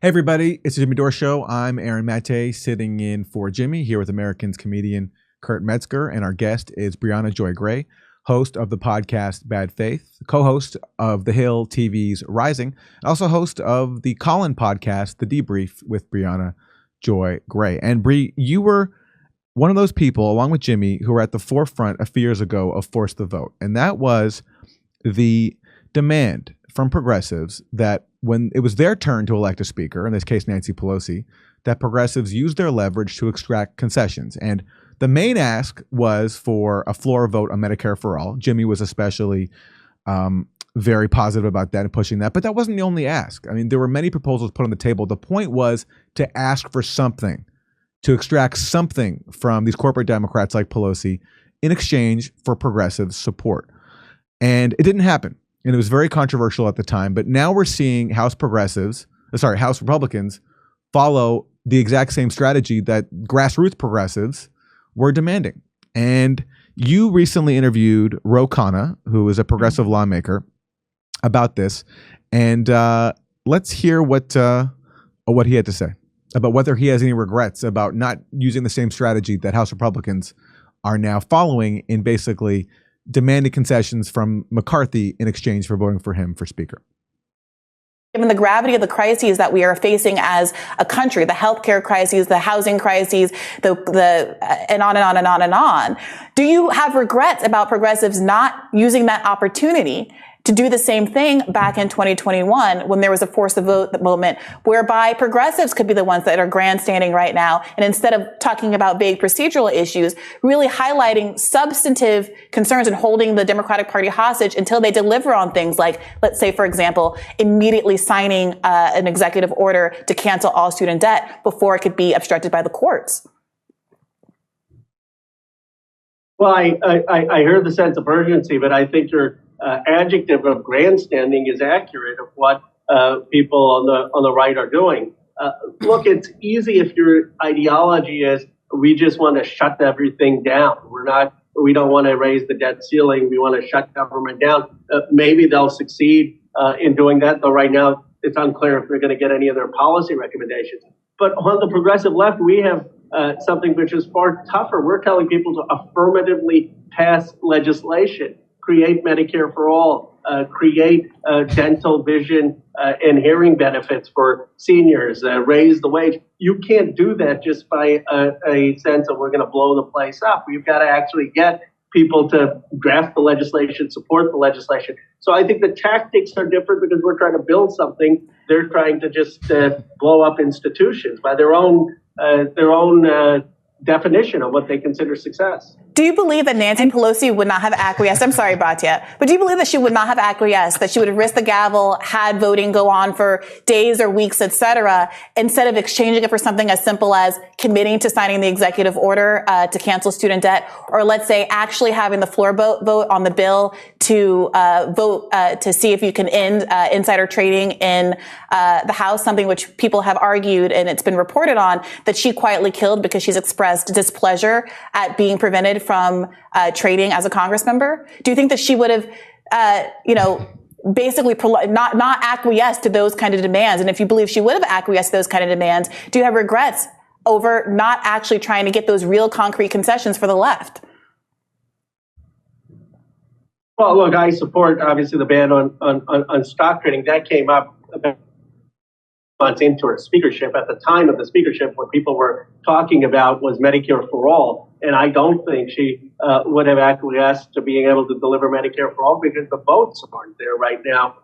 Hey everybody, it's the Jimmy Dore Show. I'm Aaron Maté, sitting in for Jimmy, here with Americans comedian Kurt Metzger, and our guest is Briahna Joy Gray, host of the podcast Bad Faith, co-host of The Hill TV's Rising, and also host of the Colin podcast, The Debrief, with Briahna Joy Gray. And Bri, you were one of those people, along with Jimmy, who were at the forefront a few years ago of Force the Vote, and that was the demand from progressives that when it was their turn to elect a speaker, in this case Nancy Pelosi, that progressives used their leverage to extract concessions. And the main ask was for a floor vote on Medicare for all. Jimmy was especially very positive about that and pushing that, but that wasn't the only ask. I mean, there were many proposals put on the table. The point was to ask for something, to extract something from these corporate Democrats like Pelosi in exchange for progressive support. And it didn't happen. And it was very controversial at the time, but now we're seeing House Republicans follow the exact same strategy that grassroots progressives were demanding. And you recently interviewed Ro Khanna, who is a progressive lawmaker, about this. And let's hear what he had to say about whether he has any regrets about not using the same strategy that House Republicans are now following in basically demanding concessions from McCarthy in exchange for voting for him for speaker. Given the gravity of the crises that we are facing as a country, the healthcare crises, the housing crises, and on and on and on and on, do you have regrets about progressives not using that opportunity to do the same thing back in 2021 when there was a force the vote moment whereby progressives could be the ones that are grandstanding right now, and instead of talking about vague procedural issues, really highlighting substantive concerns and holding the Democratic Party hostage until they deliver on things like, let's say, for example, immediately signing an executive order to cancel all student debt before it could be obstructed by the courts? Well, I heard the sense of urgency, but I think your adjective of grandstanding is accurate of what people on the right are doing. Look, it's easy if your ideology is we just want to shut everything down. We don't want to raise the debt ceiling. We want to shut government down. Maybe they'll succeed in doing that, though right now it's unclear if they're going to get any of their policy recommendations. But on the progressive left, we have something which is far tougher. We're telling people to affirmatively pass legislation, create Medicare for all, create dental, vision, and hearing benefits for seniors, raise the wage. You can't do that just by a sense of we're going to blow the place up. We've got to actually get people to draft the legislation, support the legislation. So I think the tactics are different because we're trying to build something. They're trying to just blow up institutions by their own definition of what they consider success. Do you believe that Nancy Pelosi would not have acquiesced? I'm sorry, Batya, but do you believe that she would not have acquiesced, that she would have risked the gavel, had voting go on for days or weeks, et cetera, instead of exchanging it for something as simple as committing to signing the executive order to cancel student debt, or let's say actually having the floor vote on the bill to vote to see if you can end insider trading in the House, something which people have argued and it's been reported on that she quietly killed because she's expressed displeasure at being prevented from trading as a Congress member? Do you think that she would have, basically not acquiesced to those kind of demands? And if you believe she would have acquiesced to those kind of demands, do you have regrets over not actually trying to get those real concrete concessions for the left? Well, look, I support obviously the ban on stock trading. That came up about months into her speakership. At the time of the speakership, what people were talking about was Medicare for all. And I don't think she would have acquiesced to being able to deliver Medicare for all because the votes aren't there right now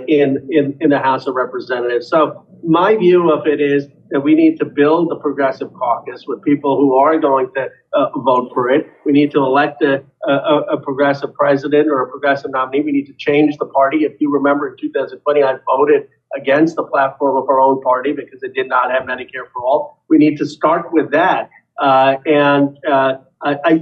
in the House of Representatives. So my view of it is that we need to build the progressive caucus with people who are going to vote for it. We need to elect a progressive president or a progressive nominee. We need to change the party. If you remember in 2020, I voted against the platform of our own party because it did not have Medicare for all. We need to start with that.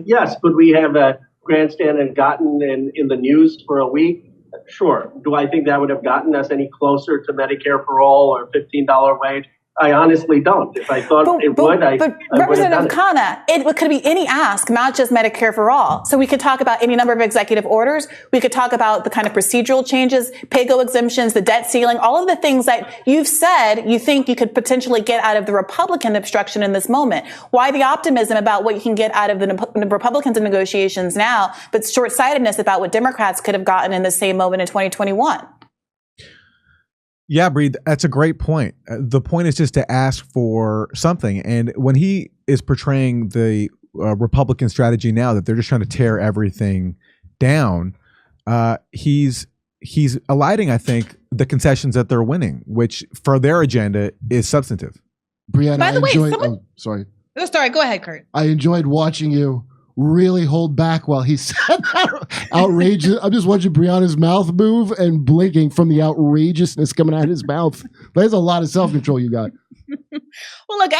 Yes, could we have a grandstand and gotten in the news for a week? Sure. Do I think that would have gotten us any closer to Medicare for all or $15 wage? I honestly don't. If I thought it would, I would have Representative done Khanna, it could be any ask, not just Medicare for all. So we could talk about any number of executive orders. We could talk about the kind of procedural changes, pay-go exemptions, the debt ceiling, all of the things that you've said you think you could potentially get out of the Republican obstruction in this moment. Why the optimism about what you can get out of the Republicans in negotiations now, but short-sightedness about what Democrats could have gotten in the same moment in 2021? Yeah, Bree, that's a great point. The point is just to ask for something. And when he is portraying the Republican strategy now that they're just trying to tear everything down, he's eliding, I think, the concessions that they're winning, which for their agenda is substantive. Briahna, By the way, sorry. Oh, sorry, go ahead, Kurt. I enjoyed watching you really hold back while he said that outrageous. I'm just watching Brianna's mouth move and blinking from the outrageousness coming out of his mouth. There's a lot of self-control you got. Well, look,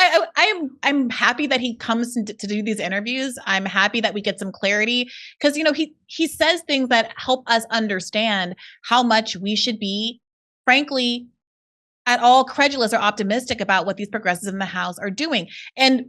I'm happy that he comes to do these interviews. I'm happy that we get some clarity because, you know, he says things that help us understand how much we should be, frankly, at all credulous or optimistic about what these progressives in the House are doing. And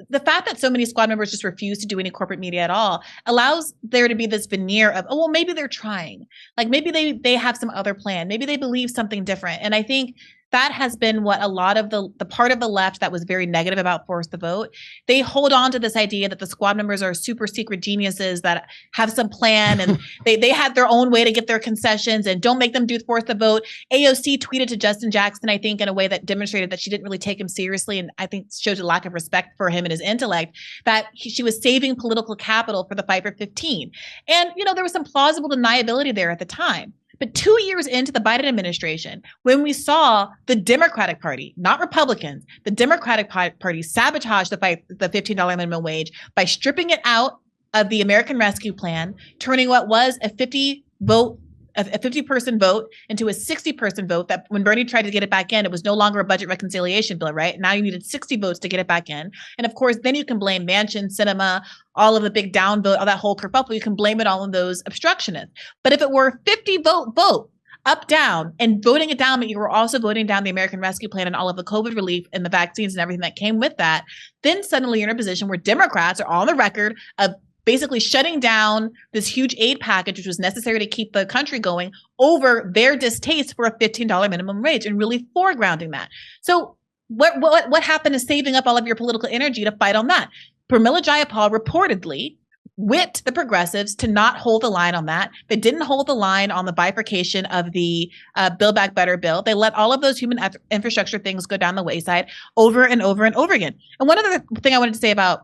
the fact that so many squad members just refuse to do any corporate media at all allows there to be this veneer of, oh, well, maybe they're trying. Like maybe they have some other plan. Maybe they believe something different. And I think that has been what a lot of the part of the left that was very negative about Force the Vote. They hold on to this idea that the squad members are super secret geniuses that have some plan and they had their own way to get their concessions and don't make them do Force the Vote. AOC tweeted to Justin Jackson, I think, in a way that demonstrated that she didn't really take him seriously and I think shows a lack of respect for him and his intellect, that she was saving political capital for the fight for 15. And, you know, there was some plausible deniability there at the time. But 2 years into the Biden administration, when we saw the Democratic Party, not Republicans, the Democratic Party sabotage the fight, the $15 minimum wage by stripping it out of the American Rescue Plan, turning what was a 50-person vote into a 60-person vote, that when Bernie tried to get it back in, it was no longer a budget reconciliation bill, right? Now you needed 60 votes to get it back in. And of course, then you can blame Manchin, Sinema, all of the big down vote, all that whole kerfuffle, you can blame it all on those obstructionists. But if it were a 50-vote up, down, and voting it down, but you were also voting down the American Rescue Plan and all of the COVID relief and the vaccines and everything that came with that, then suddenly you're in a position where Democrats are on the record of basically shutting down this huge aid package, which was necessary to keep the country going, over their distaste for a $15 minimum wage and really foregrounding that. So what happened is saving up all of your political energy to fight on that. Pramila Jayapal reportedly whipped the progressives to not hold the line on that. They didn't hold the line on the bifurcation of the Build Back Better bill. They let all of those human infrastructure things go down the wayside over and over and over again. And one other thing I wanted to say about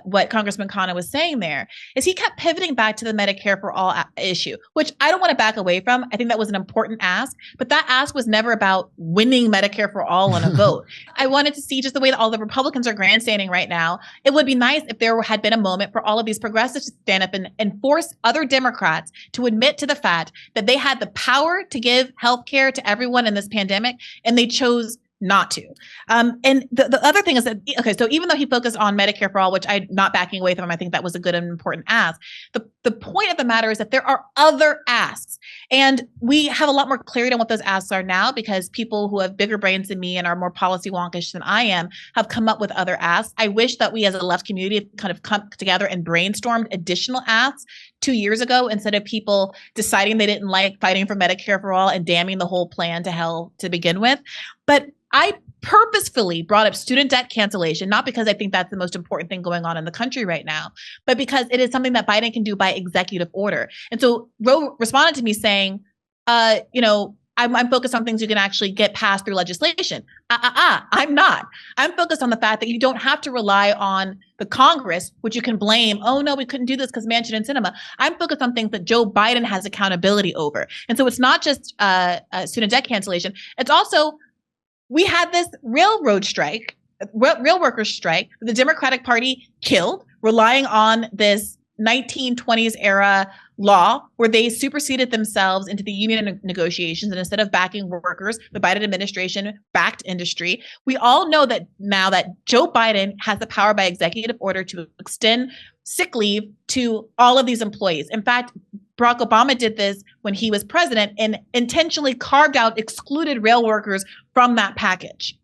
what Congressman Khanna was saying there is he kept pivoting back to the Medicare for all issue, which I don't want to back away from. I think that was an important ask, but that ask was never about winning Medicare for all in a vote. I wanted to see just the way that all the Republicans are grandstanding right now. It would be nice if there had been a moment for all of these progressives to stand up and force other Democrats to admit to the fact that they had the power to give health care to everyone in this pandemic, and they chose not to. And the other thing is that, okay, so even though he focused on Medicare for all, which I'm not backing away from, I think that was a good and important ask. The point of the matter is that there are other asks, and we have a lot more clarity on what those asks are now because people who have bigger brains than me and are more policy wonkish than I am have come up with other asks. I wish that we as a left community kind of come together and brainstormed additional asks 2 years ago instead of people deciding they didn't like fighting for Medicare for all and damning the whole plan to hell to begin with. But I purposefully brought up student debt cancellation, not because I think that's the most important thing going on in the country right now, but because it is something that Biden can do by executive order. And so Ro responded to me saying, I'm focused on things you can actually get passed through legislation. I'm not. I'm focused on the fact that you don't have to rely on the Congress, which you can blame. Oh, no, we couldn't do this because Manchin and Sinema. I'm focused on things that Joe Biden has accountability over. And so it's not just student debt cancellation. It's also, we had this railroad strike, rail workers strike, the Democratic Party killed, relying on this 1920s era law where they superseded themselves into the union negotiations, and instead of backing workers, the Biden administration backed industry. We all know that now that Joe Biden has the power by executive order to extend sick leave to all of these employees. In fact, Barack Obama did this when he was president and intentionally carved out, excluded rail workers from that package.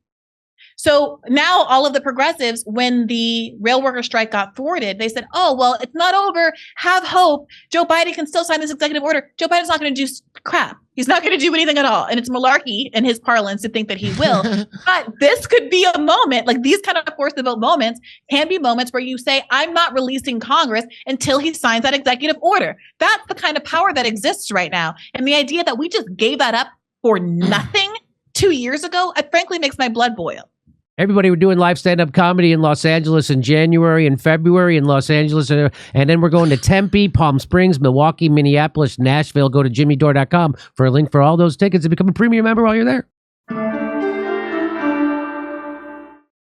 So now all of the progressives, when the rail worker strike got thwarted, they said, oh, well, it's not over. Have hope. Joe Biden can still sign this executive order. Joe Biden's not going to do crap. He's not going to do anything at all. And it's malarkey in his parlance to think that he will. But this could be a moment, like these kind of force the vote moments can be moments where you say, I'm not releasing Congress until he signs that executive order. That's the kind of power that exists right now. And the idea that we just gave that up for nothing 2 years ago, it frankly makes my blood boil. Everybody, we're doing live stand-up comedy in Los Angeles in January and February in Los Angeles. And then we're going to Tempe, Palm Springs, Milwaukee, Minneapolis, Nashville. Go to jimmydore.com for a link for all those tickets and become a premium member while you're there.